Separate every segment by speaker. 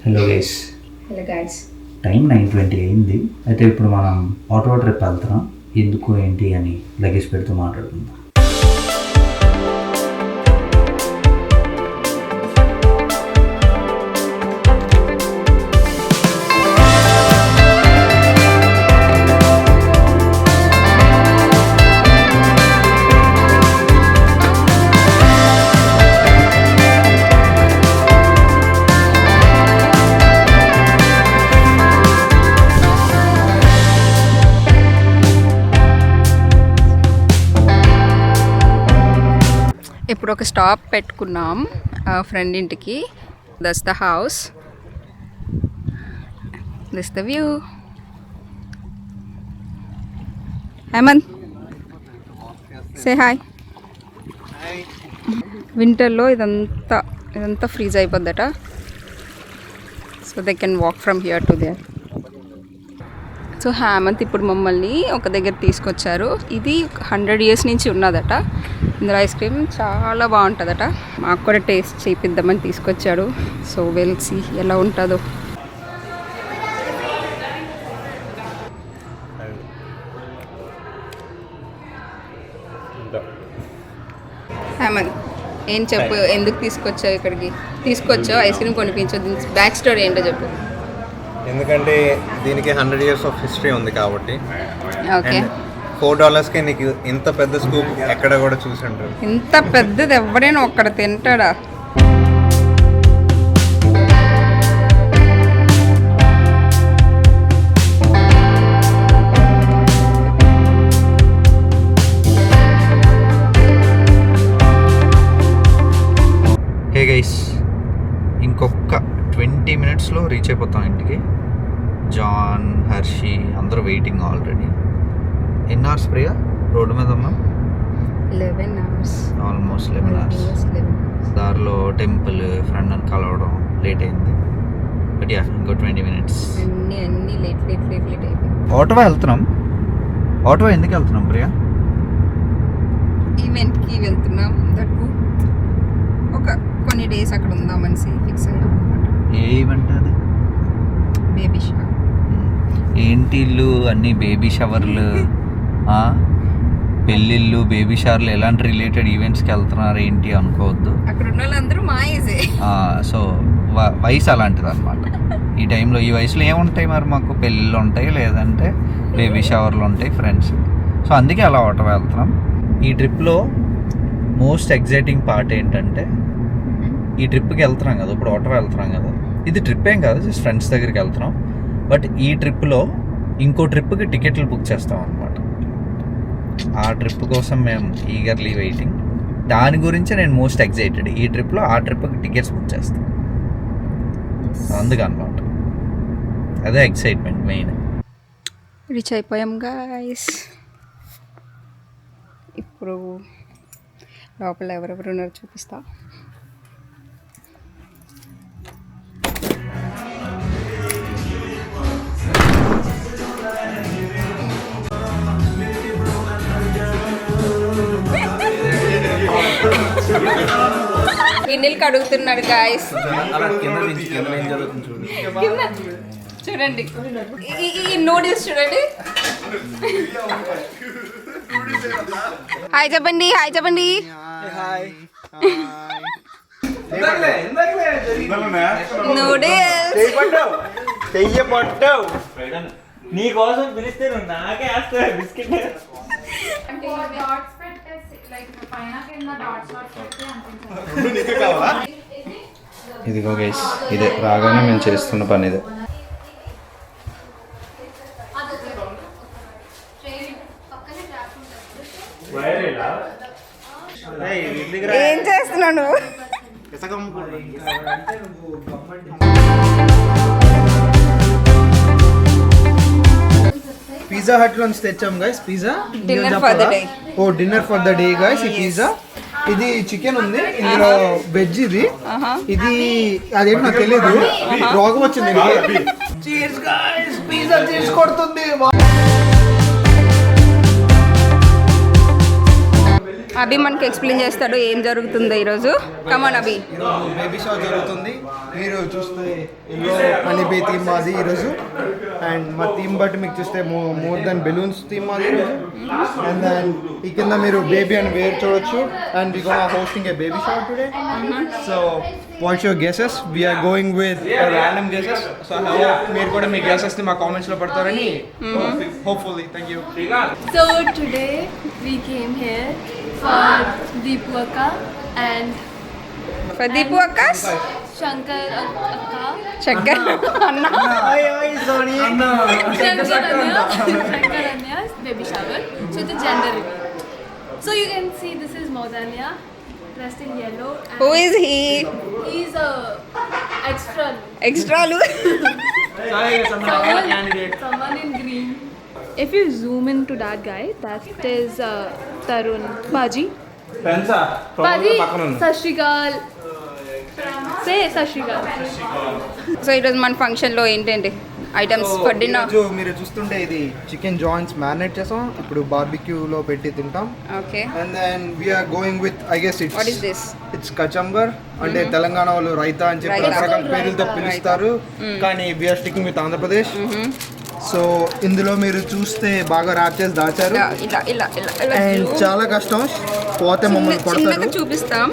Speaker 1: Hello guys.
Speaker 2: Hello guys.
Speaker 1: Time 9:20 అయింది. అయితే ఇప్పుడు మనం ఆటో ట్రిప్ వెళ్తున్నాం. ఎందుకు ఏంటి అని లగేజ్ పెడుతూ మాట్లాడుకుందాం.
Speaker 2: ఇప్పుడు ఒక స్టాప్ పెట్టుకున్నాం ఫ్రెండ్ ఇంటికి. That's the house, this the view. Hemanth say hi. వింటర్లో ఇదంతా ఫ్రీజ్ అయిపోద్దట. So they can walk from here to there. So Hemanth ఇప్పుడు మమ్మల్ని ఒక దగ్గర తీసుకొచ్చారు. ఇది 100 years నుంచి ఉన్నదట. ఇందులో ఐస్ క్రీమ్ చాలా బాగుంటుందట. మాకు కూడా టేస్ట్ చేయిద్దామని తీసుకొచ్చాడు. సో వెల్ సీ ఎలా ఉంటుందో. హేమంత్ ఏం చెప్పు, ఎందుకు తీసుకొచ్చావు ఇక్కడికి? తీసుకొచ్చావు ఐస్ క్రీమ్ కొనిపించు. బ్యాక్ స్టోరీ ఏంటో చెప్పు.
Speaker 3: ఎందుకంటే దీనికి 100 years ఆఫ్ హిస్టరీ ఉంది కాబట్టి.
Speaker 2: ఓకే.
Speaker 3: $4కి నీకు ఇంత పెద్ద స్కూప్ ఎక్కడ కూడా చూసి ఉంటారు.
Speaker 2: ఇంత పెద్దది ఎవడైనా ఒక్కడ తింటాడా?
Speaker 1: హే గైస్, ఇంకొక 20 minutesలో రీచ్ అయిపోతాం ఇంటికి. జాన్, హర్షి అందరూ వెయిటింగ్ ఆల్రెడీ. ఎన్ని అవర్స్ ప్రియా రోడ్డు మీద ఉన్నాం?
Speaker 2: 11 hours.
Speaker 1: Almost 11 hours. దారిలో టెంపుల్, ఫ్రెండ్ అని కలవడం లేట్ అయింది. బట్ యా, ఇంకో 20 minutes.
Speaker 2: అన్నీ లేట్ అయిపోయింది.
Speaker 1: ఆటోవా వెళ్తున్నాం. ఆటోవా ఎందుకు వెళ్తున్నాం ప్రియా?
Speaker 2: ఈవెంట్కి వెళ్తున్నాం. దట్టు ఒక కొన్ని డేస్ అక్కడ ఉందామని ఫిక్స్ అయ్యాం.
Speaker 1: ఏ ఈవెంట్ అది?
Speaker 2: Baby shower.
Speaker 1: ఏంటి ఇల్లు అన్నీ బేబీ షవర్లు, పెళ్ళిళ్ళు, బేబీ షవర్లు ఎలాంటి రిలేటెడ్ ఈవెంట్స్కి వెళ్తున్నారు ఏంటి అనుకోవద్దు.
Speaker 2: అక్కడ ఉన్న వాళ్ళందరూ మా ఏజే.
Speaker 1: సో వయసు అలాంటిది అనమాట. ఈ టైంలో ఈ వయసులో ఏముంటాయి మరి? మాకు పెళ్ళిళ్ళు ఉంటాయి, లేదంటే బేబీ షవర్లు ఉంటాయి, ఫ్రెండ్స్. సో అందుకే అలా ఆటో వెళ్తున్నాం. ఈ ట్రిప్లో మోస్ట్ ఎగ్జైటింగ్ పార్ట్ ఏంటంటే, ఈ ట్రిప్కి వెళ్తున్నాం కదా, ఇప్పుడు ఆటో వెళ్తున్నాం కదా, ఇది ట్రిప్ ఏం కాదు, జస్ట్ ఫ్రెండ్స్ దగ్గరికి వెళ్తున్నాం. బట్ ఈ ట్రిప్లో ఇంకో ట్రిప్కి టికెట్లు బుక్ చేస్తాం అనమాట. ఆ ట్రిప్ కోసం మేము ఈగర్లీ వెయిటింగ్. దాని గురించి నేను మోస్ట్ ఎగ్జైటెడ్. ఈ ట్రిప్లో ఆ ట్రిప్కి టికెట్స్ బుక్ చేస్తాం, అందుకన్నమాట. అదే ఎక్సైట్మెంట్ మెయిన్.
Speaker 2: రీచ్ అయిపోయాం గాయస్. ఇప్పుడు లోపల ఎవరెవరు ఉన్నారో చూపిస్తా. గిన్నెలు కడుగుతున్నాడు గాయస్. చూడండి ఈ నూడిల్స్ చూడండి. హాయ్ చెప్పండి, హాయ్ చెప్పండి. నూడిల్స్
Speaker 4: నీ కోసం పిలిస్తే నువ్వు నాకే వేస్తావు బిస్కెట్.
Speaker 1: ఇదిగో గైస్, ఇదే రాగానే మేము చేస్తున్న పని ఇదే.
Speaker 2: ఏం చేస్తున్నావు నువ్వు?
Speaker 5: పిజ్జా హట్ నుంచి తెచ్చాం guys. Pizza
Speaker 2: dinner for the day.
Speaker 5: Oh dinner for the day guys. ఈ పిజ్జా, ఇది చికెన్ ఉంది, ఇందులో వెజ్. ఇది అదేంటి నాకు తెలియదు, రోగం వచ్చింది. చీర్స్ గైస్, పిజ్జా చీర్స్ కొడుతుంది.
Speaker 2: అభి మనకి ఎక్స్ప్లెయిన్ చేస్తాడు ఏం జరుగుతుందో ఈరోజు. కమాన్ అభి.
Speaker 5: ఈరోజు బేబీ షవర్ జరుగుతుంది. మీరు చూస్తే ఎల్లో హనీబీ థీమ్ మాది ఈరోజు. అండ్ మా థీమ్ బట్టి మీకు చూస్తే మోర్ దెన్ బెలూన్స్ థీమ్ మాది ఈరోజు. అండ్ దెన్ ఈ కింద మీరు బేబీ అని వేరు చూడొచ్చు. And we gonna hosting a baby shower today. So what's your guesses? We are going with random guesses. So మీరు కూడా మీ గెసెస్ని మా కామెంట్స్లో పెడతారని hopefully. Thank you.
Speaker 6: So today we came here for Deepwaka and
Speaker 2: Deepu అక్కాస్
Speaker 6: Shankar Akka.
Speaker 2: చక్కర్ అన్న.
Speaker 6: Shankar Anya's baby shower. So it's a gender reveal. So you can see this is Maudanya dressed in yellow. And
Speaker 2: who is he?
Speaker 6: he's a extra.
Speaker 2: ఎక్స్ట్రాలు.
Speaker 6: Someone in green. If you zoom into that guy, that is Tarun. Baji. Baji. Sashrikal. Say Sashrikal.
Speaker 2: So ఈరోజు మన ఫంక్షన్లో ఏంటండి items for dinner?
Speaker 5: ఈరోజు మీరు చూస్తుంటే ఇది chicken joints marinate చేసాం. ఇప్పుడు బార్బిక్యూలో పెట్టి తింటాం.
Speaker 2: Okay.
Speaker 5: And then we are going with I guess
Speaker 2: what is this?
Speaker 5: It's kachumber. అంటే తెలంగాణ వాళ్ళు రైతా అని చెప్పి
Speaker 2: రైతా.
Speaker 5: రకరకాల పేర్లతో పిలుస్తారు. కానీ we are sticking with Andhra Pradesh. So ఇందులో మీరు చూస్తే బాగా ర్యాప్ చేసి దాచారు.
Speaker 2: ఇలా ఇలా ఇలా ఇలా
Speaker 5: అండ్ చాలా కష్టం, పోతే మమ్మల్ని
Speaker 2: చిన్నగా
Speaker 5: కొడతారు.
Speaker 2: చూపిస్తాం.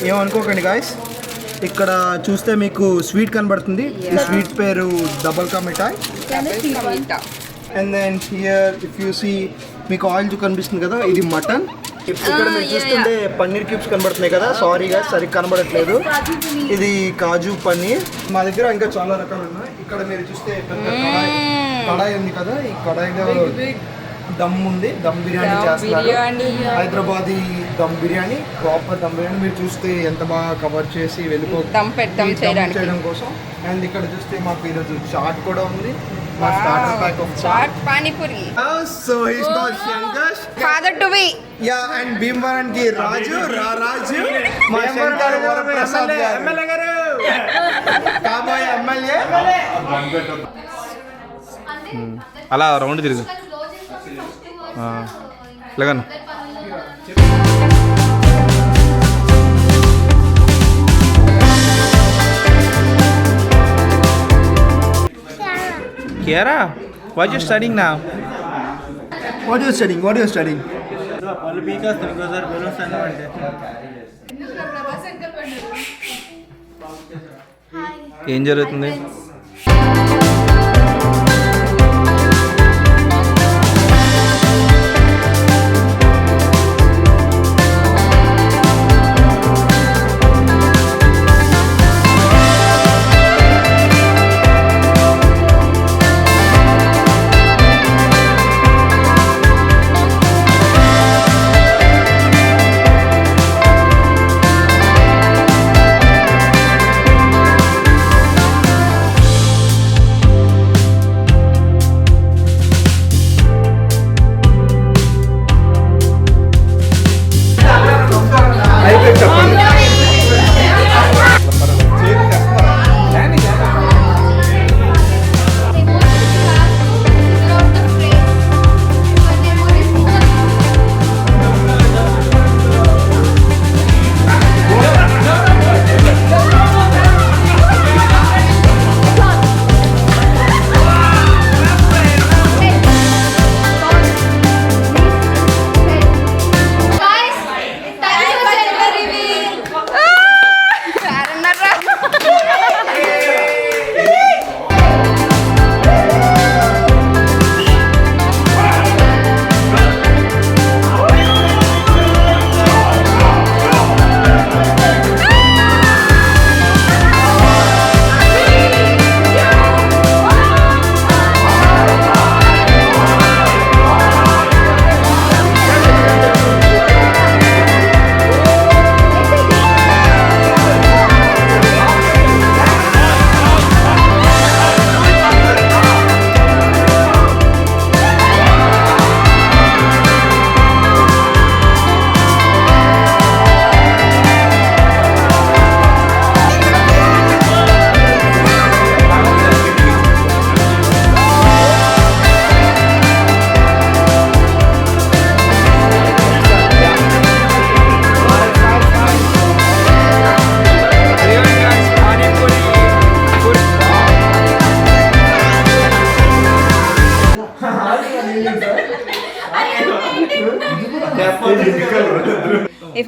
Speaker 5: ఏమనుకోకండి గాయస్. ఇక్కడ చూస్తే మీకు స్వీట్ కనబడుతుంది. ఈ స్వీట్ పేరు double ka mithai. And then here if you see మీకు ఆయిల్ కనిపిస్తుంది కదా, ఇది మటన్. ఇక్కడ మీరు చూస్తుంటే పన్నీర్ క్యూబ్స్ కనబడుతున్నాయి కదా, సారీ గా సరిగ్గా కనబడట్లేదు. ఇది కాజు పన్నీర్. మా దగ్గర ఇంకా చాలా రకాలు ఉన్నాయి. ఇక్కడ మీరు చూస్తే పెద్ద కడాయి ఉంది కదా, ఈ కడాయిలో దమ్ ఉంది. దమ్ బిర్యానీ చేస్తున్నారు. హైదరాబాదీ దమ్ బిర్యానీ, ప్రాపర్ దమ్ బిర్యానీ. మీరు చూస్తే ఎంత బాగా కవర్ చేసి
Speaker 2: దమ్
Speaker 5: చేయడం కోసం. అండ్ ఇక్కడ చూస్తే మాకు ఈరోజు చాట్ కూడా ఉంది. మా starter pack of
Speaker 2: chaat panipuri.
Speaker 5: So his called Shankar.
Speaker 2: Father to be.
Speaker 5: Yeah. And Bhimavaram కి రాజు రాజు మా శంకర్ వరప్రసాద్ గారు, కాబోయే ఎమ్మెల్యే.
Speaker 3: అలా రౌండ్ తిరుగు లేగను. Kiara, what you studying now?
Speaker 5: What are you studying? What are you studying?
Speaker 3: ఏం జరుగుతుంది?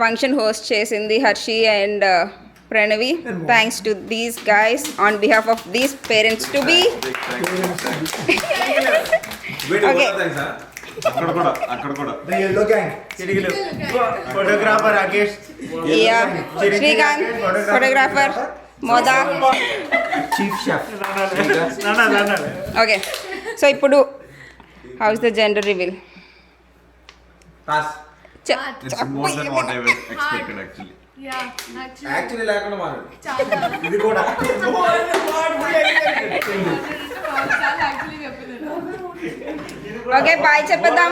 Speaker 2: ఫంక్షన్ హోస్ట్ చేసింది Harshi and Pranavi. Thanks to these guys on behalf of these parents to be. Okay
Speaker 3: photographer Rakesh,
Speaker 2: yeah Srikanth photographer, మోదా
Speaker 3: chief chef.
Speaker 2: Okay. So ఇప్పుడు how is the gender reveal?
Speaker 6: Yeah, actually.
Speaker 3: Actually లేకుండా మాట్లాడు.
Speaker 6: చాలా
Speaker 3: ఇది కూడా
Speaker 6: actually చెప్పలేదు.
Speaker 2: Okay bye చెప్పేద్దాం.